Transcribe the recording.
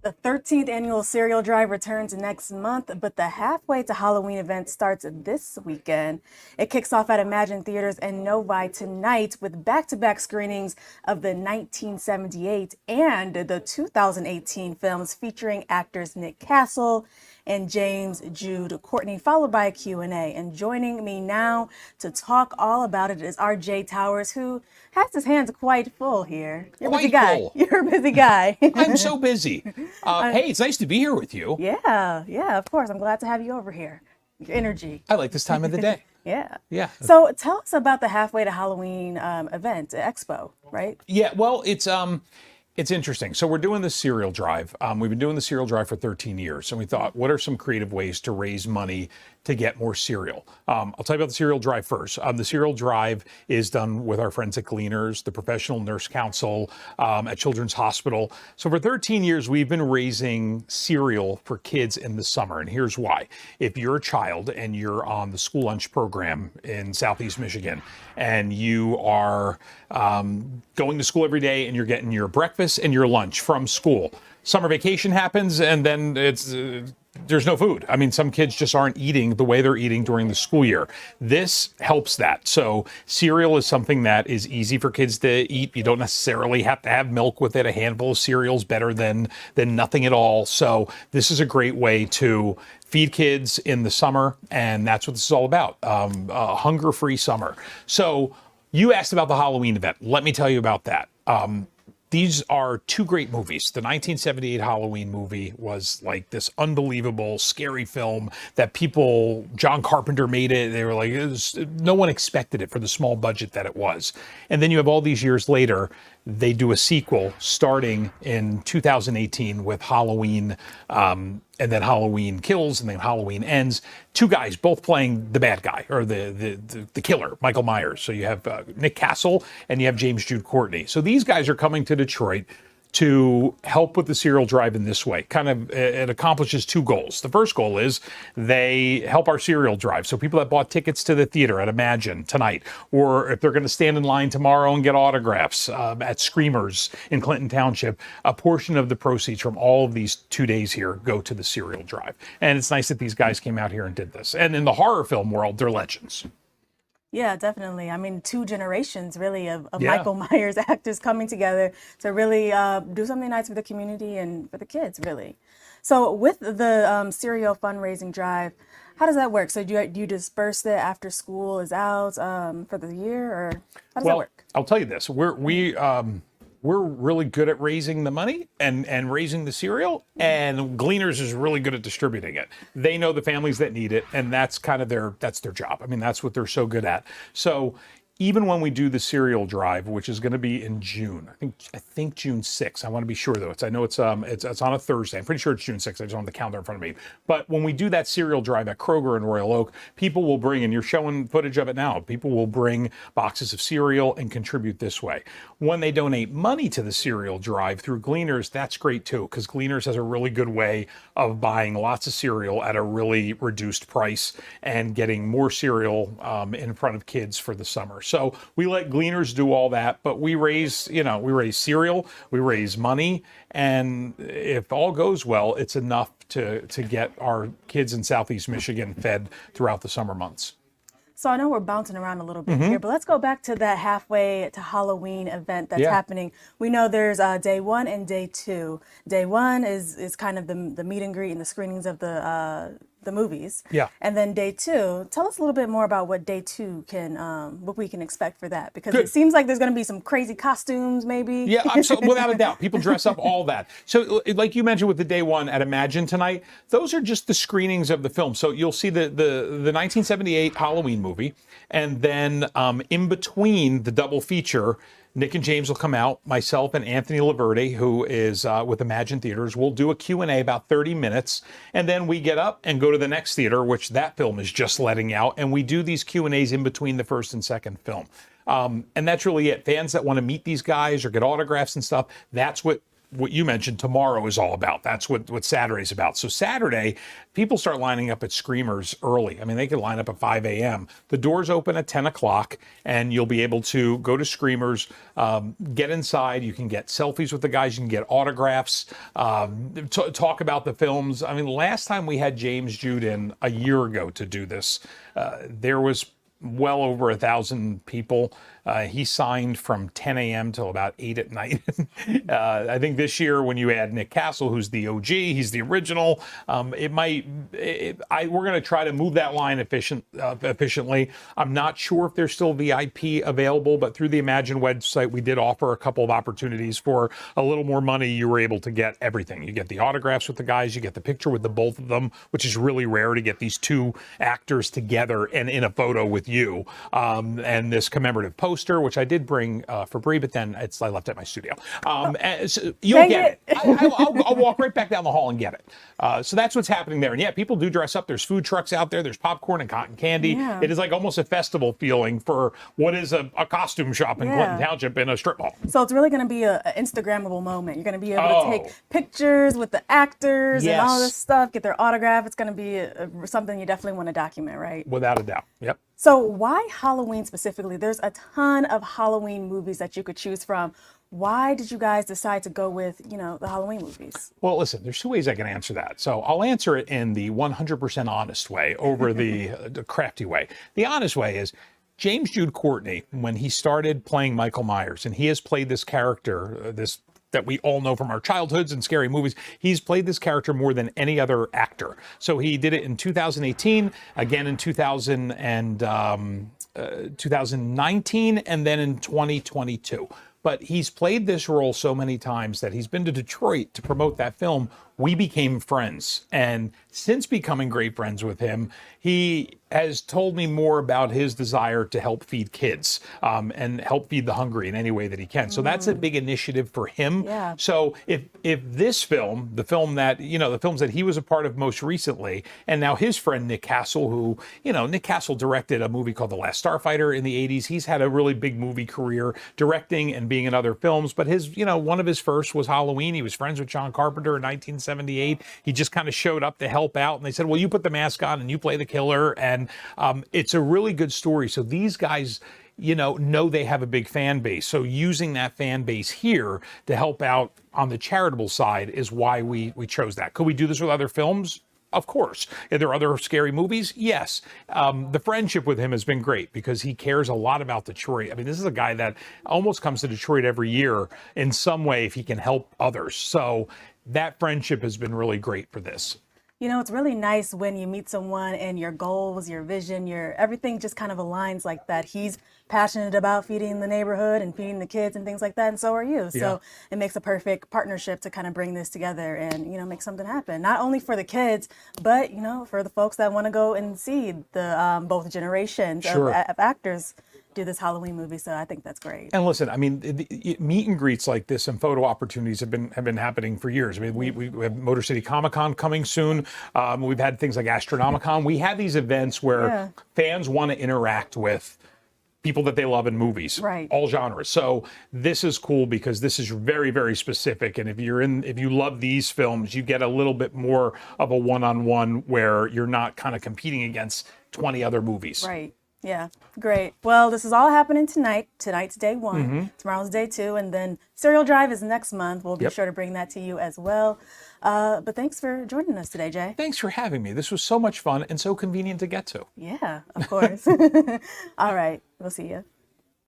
The 13th annual cereal drive returns next month, but the Halfway to Halloween event starts this weekend. It kicks off at Imagine Theaters and Novi tonight with back-to-back screenings of the 1978 and the 2018 films featuring actors Nick Castle and James Jude Courtney, followed by a Q&A. And joining me now to talk all about it is R.J. Towers, who has his hands quite full here. You're a busy guy. You're a busy guy. I'm so busy. Hey, it's nice to be here with you. Yeah, of course. I'm glad to have you over here. Your energy. I like this time of the day. Yeah. So tell us about the Halfway to Halloween event, expo, right? Yeah, well, it's interesting. So we're doing the cereal drive. We've been doing the cereal drive for 13 years. And we thought, what are some creative ways to raise money to get more cereal? I'll tell you about the cereal drive first. The cereal drive is done with our friends at Gleaners, the Professional Nurse Council at Children's Hospital. So for 13 years, we've been raising cereal for kids in the summer. And here's why. If you're a child and you're on the school lunch program in Southeast Michigan, and you are going to school every day and you're getting your breakfast and your lunch from school, summer vacation happens and then there's no food. I mean, some kids just aren't eating the way they're eating during the school year. This helps that. So cereal is something that is easy for kids to eat. You don't necessarily have to have milk with it. A handful of cereal is better than nothing at all. So this is a great way to feed kids in the summer, and that's what this is all about, a hunger-free summer. So you asked about the Halloween event. Let me tell you about that. These are two great movies. The 1978 Halloween movie was like this unbelievable, scary film that John Carpenter made it. They were like, no one expected it for the small budget that it was. And then you have all these years later, they do a sequel starting in 2018 with Halloween, and then Halloween Kills, and then Halloween Ends. Two guys, both playing the bad guy, or the killer, Michael Myers. So you have Nick Castle and you have James Jude Courtney. So these guys are coming to Detroit to help with the cereal drive in this way. It accomplishes two goals. The first goal is they help our cereal drive. So people that bought tickets to the theater at Imagine tonight, or if they're going to stand in line tomorrow and get autographs at Screamers in Clinton Township, a portion of the proceeds from all of these 2 days here go to the cereal drive. And it's nice that these guys came out here and did this. And in the horror film world, they're legends. Yeah, definitely. I mean, two generations really of Michael Myers actors coming together to really do something nice for the community and for the kids, really. So with the cereal fundraising drive, how does that work? So do you disperse it after school is out for the year, or how does that work? I'll tell you this. We're really good at raising the money and raising the cereal, and Gleaners is really good at distributing it. They know the families that need it, and that's kind of their job. I mean, that's what they're so good at. So even when we do the cereal drive, which is going to be in June, I think June 6th. I want to be sure though. I know it's on a Thursday. I'm pretty sure it's June 6th. I just don't have the calendar in front of me. But when we do that cereal drive at Kroger in Royal Oak, people will bring, and you're showing footage of it now, people will bring boxes of cereal and contribute this way. When they donate money to the cereal drive through Gleaners, that's great too, because Gleaners has a really good way of buying lots of cereal at a really reduced price and getting more cereal in front of kids for the summer. So we let Gleaners do all that, but we raise cereal, we raise money, and if all goes well, it's enough to get our kids in Southeast Michigan fed throughout the summer months. So I know we're bouncing around a little bit here, but let's go back to that Halfway to Halloween event that's happening. We know there's day one and day two. Day one is kind of the meet and greet and the screenings of the movies. Yeah. And then day two, tell us a little bit more about what day two what we can expect for that, because it seems like there's going to be some crazy costumes, maybe. Yeah, without a doubt. People dress up, all that. So like you mentioned with the day one at Imagine tonight, those are just the screenings of the film. So you'll see the 1978 Halloween movie, and then in between the double feature, Nick and James will come out. Myself and Anthony Laverde, who is with Imagine Theaters, will do a Q&A about 30 minutes. And then we get up and go to the next theater, which that film is just letting out. And we do these Q&As in between the first and second film. And that's really it. Fans that want to meet these guys or get autographs and stuff, that's what what you mentioned tomorrow is all about. That's what Saturday's about. So Saturday, people start lining up at Screamers early. I mean, they can line up at 5 a.m. The doors open at 10 o'clock, and you'll be able to go to Screamers, get inside. You can get selfies with the guys. You can get autographs, talk about the films. I mean, last time we had James Jude in a year ago to do this, there was well over 1,000 people. He signed from 10 a.m. till about 8 at night. I think this year, when you add Nick Castle, who's the OG, he's the original, we're going to try to move that line efficiently. I'm not sure if there's still VIP available, but through the Imagine website, we did offer a couple of opportunities for a little more money. You were able to get everything. You get the autographs with the guys, you get the picture with the both of them, which is really rare to get these two actors together and in a photo with you, and this commemorative poster, which I did bring for Bre, but then I left at my studio. So you'll get it. I'll walk right back down the hall and get it. So that's what's happening there. And yeah, people do dress up. There's food trucks out there. There's popcorn and cotton candy. Yeah. It is like almost a festival feeling for what is a costume shop in Clinton Township in a strip mall. So it's really going to be an Instagrammable moment. You're going to be able to take pictures with the actors and all this stuff, get their autograph. It's going to be something you definitely want to document, right? Without a doubt. Yep. So why Halloween specifically? There's a ton of Halloween movies that you could choose from. Why did you guys decide to go with, the Halloween movies? Well, listen, there's two ways I can answer that. So I'll answer it in the 100% honest way over the crafty way. The honest way is James Jude Courtney, when he started playing Michael Myers, and he has played this character, that we all know from our childhoods and scary movies. He's played this character more than any other actor. So he did it in 2018, again in 2019, and then in 2022. But he's played this role so many times that he's been to Detroit to promote that film. We became friends. And since becoming great friends with him, he has told me more about his desire to help feed kids and help feed the hungry in any way that he can. So that's a big initiative for him. Yeah. So if this film, the film that, the films that he was a part of most recently, and now his friend Nick Castle, who, Nick Castle directed a movie called The Last Starfighter in the 80s. He's had a really big movie career directing and being in other films, but his, one of his first was Halloween. He was friends with John Carpenter in 1978. He just kind of showed up to help out, and they said, well, you put the mask on and you play the killer. And it's a really good story. So these guys, know they have a big fan base. So using that fan base here to help out on the charitable side is why we chose that. Could we do this with other films? Of course. Are there other scary movies? Yes. The friendship with him has been great because he cares a lot about Detroit. I mean, this is a guy that almost comes to Detroit every year in some way if he can help others. So that friendship has been really great for this. It's really nice when you meet someone and your goals, your vision, everything just kind of aligns like that. He's passionate about feeding the neighborhood and feeding the kids and things like that, and so are you. So it makes a perfect partnership to kind of bring this together and, make something happen. Not only for the kids, but, for the folks that want to go and see the both generations of actors do this Halloween movie. So I think that's great. And listen, I mean, the meet and greets like this and photo opportunities have been happening for years. I mean, we have Motor City Comic Con coming soon. We've had things like Astronomicon. We have these events where fans want to interact with people that they love in movies, right? All genres. So this is cool because this is very, very specific. And if you love these films, you get a little bit more of a one-on-one where you're not kind of competing against 20 other movies. Right. Yeah, great. Well, this is all happening tonight. Tonight's day one. Tomorrow's day two. And then Serial Drive is next month. We'll be sure to bring that to you as well. But thanks for joining us today, Jay. Thanks for having me. This was so much fun and so convenient to get to. Yeah, of course. All right. We'll see you.